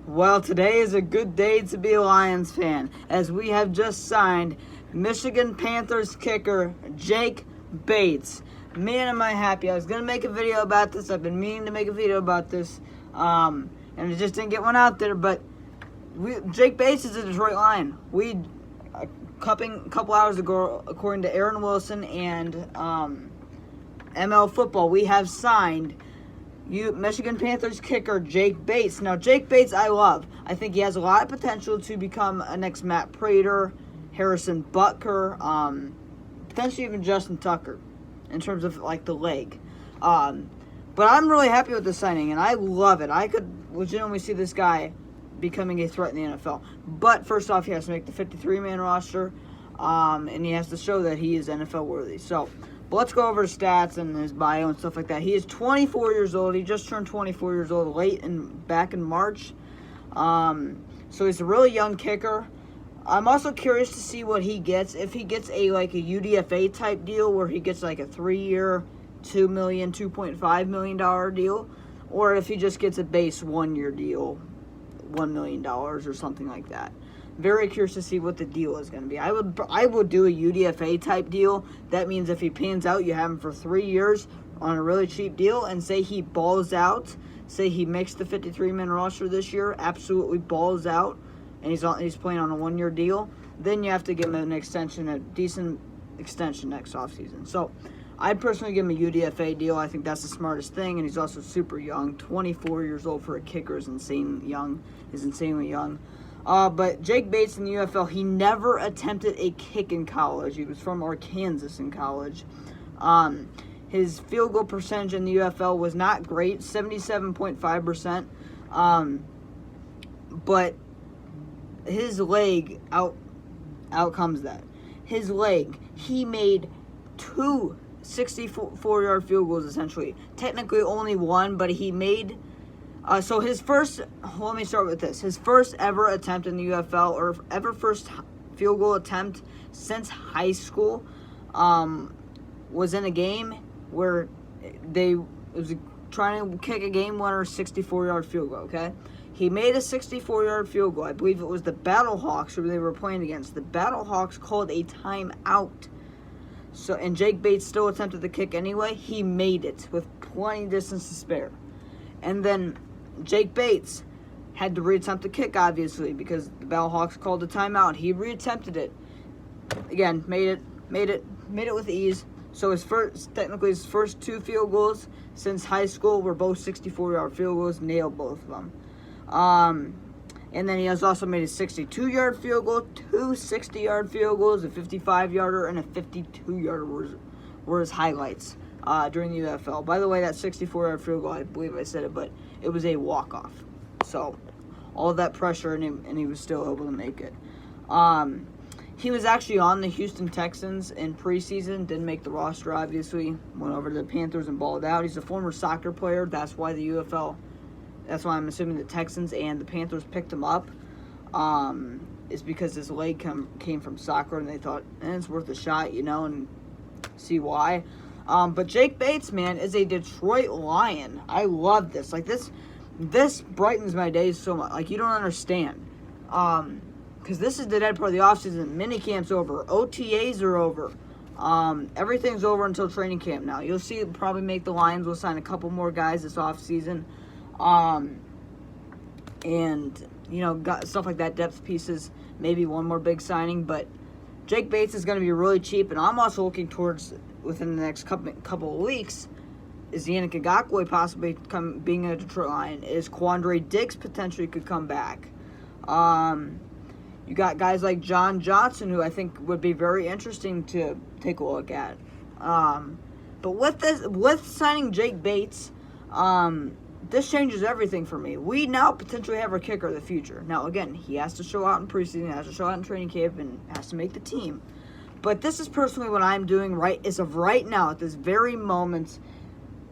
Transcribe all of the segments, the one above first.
Well, today is a good day to be a Lions fan, as we have just signed Michigan Panthers kicker Jake Bates. Man, am I happy. I was going to make a video about this. I've been meaning to make a video about this, and I just didn't get one out there. But Jake Bates is a Detroit Lion. A couple hours ago, according to Aaron Wilson and ML Football, we have signed Michigan Panthers kicker Jake Bates. Now, Jake Bates I love. I think he has a lot of potential to become a next Matt Prater, Harrison Butker, potentially even Justin Tucker in terms of like the leg. But I'm really happy with this signing, and I love it. I could legitimately see this guy becoming a threat in the NFL. But first off, he has to make the 53-man roster, and he has to show that he is NFL worthy. So, but let's go over his stats and his bio and stuff like that. He is 24 years old. He just turned 24 years old back in March. So he's a really young kicker. I'm also curious to see what he gets. If he gets a UDFA type deal where he gets like a 3-year, $2.5 million deal, or if he just gets a base 1-year deal, $1 million or something like that. Very curious to see what the deal is going to be. I would do a UDFA type deal. That means if he pans out, you have him for 3 years on a really cheap deal, and say he balls out, say he makes the 53-man roster this year, absolutely balls out, and he's playing on a 1-year deal, then you have to give him an extension, a decent extension next offseason. So I'd personally give him a UDFA deal. I think that's the smartest thing, and he's also super young. 24 years old for a kicker is insanely young. But Jake Bates in the UFL, he never attempted a kick in college. He was from Arkansas in college. His field goal percentage in the UFL was not great, 77.5%. But his leg outcomes that. His leg, he made 2 64-yard field goals essentially. Technically only one, but he made... let me start with this. His first ever attempt in the UFL, or first field goal attempt since high school, was in a game where it was trying to kick a game winner 64-yard field goal, okay? He made a 64-yard field goal. I believe it was the Battlehawks who they were playing against. The Battlehawks called a timeout. And Jake Bates still attempted the kick anyway. He made it with plenty of distance to spare. And then Jake Bates had to reattempt the kick, obviously, because the Battlehawks called a timeout. He reattempted it. Again, made it with ease. So his first 2 field goals since high school were both 64-yard field goals. Nailed both of them. And then he has also made a 62-yard field goal, 2 60-yard field goals, a 55-yarder, and a 52-yarder were his highlights during the UFL. By the way, that 64-yard field goal, I believe I said it, but it was a walk-off. So all that pressure, and he was still able to make it. He was actually on the Houston Texans in preseason, didn't make the roster, obviously. Went over to the Panthers and balled out. He's a former soccer player. That's why that's why I'm assuming the Texans and the Panthers picked him up. Is because his leg came from soccer, and they thought, it's worth a shot, and see why. But Jake Bates, man, is a Detroit Lion. I love this. This brightens my days so much. You don't understand. Because this is the dead part of the offseason. Minicamp's over. OTAs are over. Everything's over until training camp now. You'll see probably make the Lions will sign a couple more guys this offseason. Got stuff like that, depth pieces, maybe one more big signing. But Jake Bates is going to be really cheap, and I'm also looking towards, within the next couple of weeks, is Yannick Ngakoue possibly being a Detroit Lion? Is Quandre Diggs potentially could come back? You got guys like John Johnson, who I think would be very interesting to take a look at. But with signing Jake Bates, this changes everything for me. We now potentially have our kicker of the future. Now, again, he has to show out in preseason, has to show out in training camp, and has to make the team. But this is personally what I'm doing as of right now, at this very moment,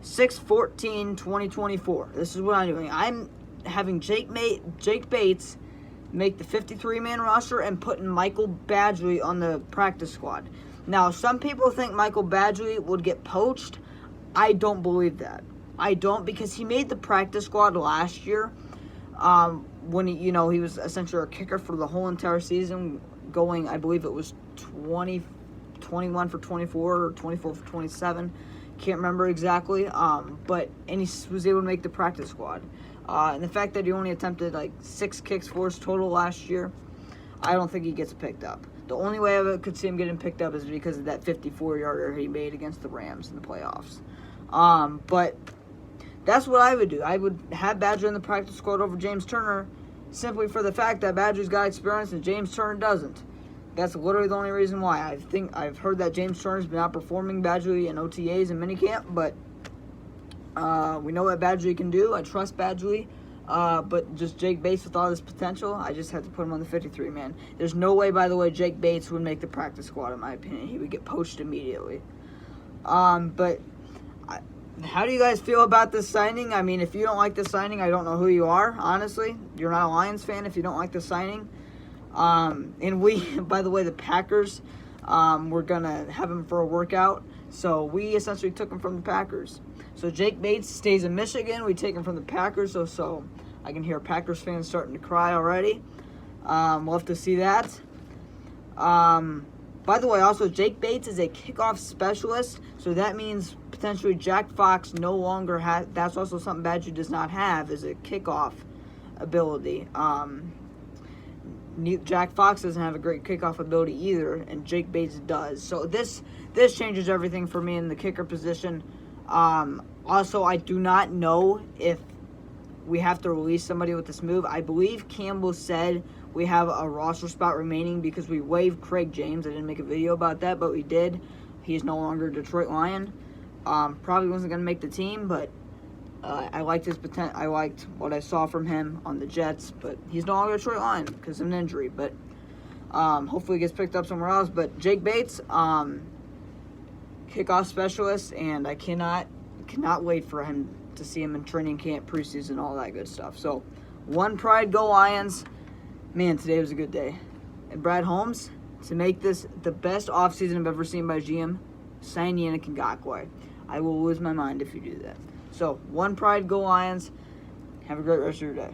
6/14/2024. This is what I'm doing. I'm having Jake Bates make the 53-man roster and putting Michael Badgley on the practice squad. Now, some people think Michael Badgley would get poached. I don't believe that. I don't, because he made the practice squad last year when he was essentially our kicker for the whole entire season, going, I believe it was 21 for 24 or 24 for 27. Can't remember exactly. But he was able to make the practice squad. And the fact that he only attempted like 6 kicks for us total last year, I don't think he gets picked up. The only way I could see him getting picked up is because of that 54-yarder he made against the Rams in the playoffs. But that's what I would do. I would have Badgley in the practice squad over James Turner, simply for the fact that Badgley's got experience and James Turner doesn't. That's literally the only reason why. I've heard that James Turner's been outperforming Badgley in OTAs and minicamp, but we know what Badgley can do. I trust Badgley. But just Jake Bates with all this potential, I just had to put him on the 53 man. There's no way, by the way, Jake Bates would make the practice squad, in my opinion. He would get poached immediately. But how do you guys feel about this signing? I mean, if you don't like this signing, I don't know who you are, honestly. You're not a Lions fan if you don't like the signing. And we, by the way, the Packers, we're going to have him for a workout. So we essentially took him from the Packers. So Jake Bates stays in Michigan. We take him from the Packers. So I can hear Packers fans starting to cry already. We'll have to see that. By the way, also, Jake Bates is a kickoff specialist. So that means potentially Jack Fox no longer has. That's also something Badgley does not have, is a kickoff ability. Jack Fox doesn't have a great kickoff ability either, and Jake Bates does. So this changes everything for me in the kicker position. Also, I do not know if we have to release somebody with this move. I believe Campbell said we have a roster spot remaining because we waived Craig James. I didn't make a video about that, but we did. He's no longer a Detroit Lion. Probably wasn't going to make the team, but I liked his potential. I liked what I saw from him on the Jets, but he's no longer a Detroit Lion because of an injury. But hopefully he gets picked up somewhere else. But Jake Bates, kickoff specialist, and I cannot wait for him to see him in training camp, preseason, all that good stuff. So, one pride, go Lions. Man, today was a good day. And Brad Holmes, to make this the best offseason I've ever seen by GM, sign Yannick Ngakoue. I will lose my mind if you do that. So, one pride, go Lions. Have a great rest of your day.